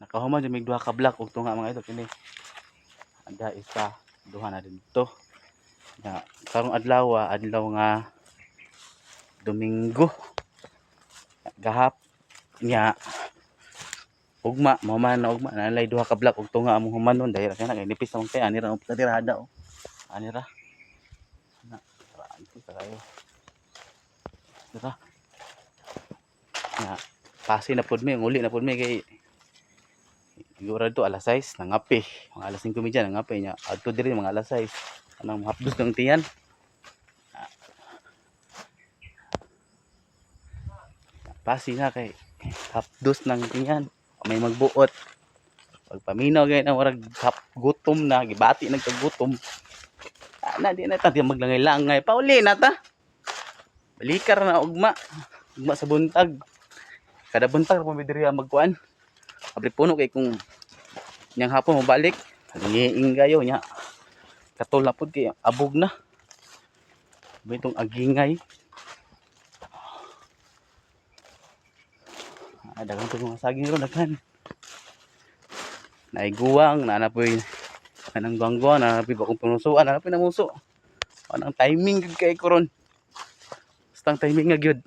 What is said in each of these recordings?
Nakahuman jud mig duha ka block ug tunga mga idol kini. Ada isa, duha na dito. Na karong adlaw nga Domingo. Gahap nya ugma mao man na ugma nalay duha ka block ug tunga among humanon dahil kay na nipis naman kay ani ra ang tirada oh. Ani ra. Na raan ko kayo. Dira. Na pasi na pud mi, uli na pud mi kay siguro to alas 6 nangapi. Mga alas 5:30 nangapi nya. Adto diri mga alas 6. Anang hapdos ng tiyan. Pasi na kay hapdos ng tiyan. May magbuot. Pag paminaw kay na warag gutom na, gibati nagkagutom. Na di na ta di maglangay-langay. Pauli na ta. Balikar na ugma. Ugma sa buntag. Kada buntag pa mi diri magkuan. Abri puno kay kung nyang hapon mo balik, ngiing kayo nya. Katol na pud kay abog na. Bitong agingay. Daghang pud mga saging ron daghan. Naiguwang, naanapoy kanang guwang-guwang, naanapoy bakong pinusuan, naanapoy na muso. Anang timing gud kay ko ron. Bastang timing nga gyud.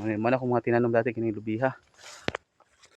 Man ako mga tinanom dati kini lubiha.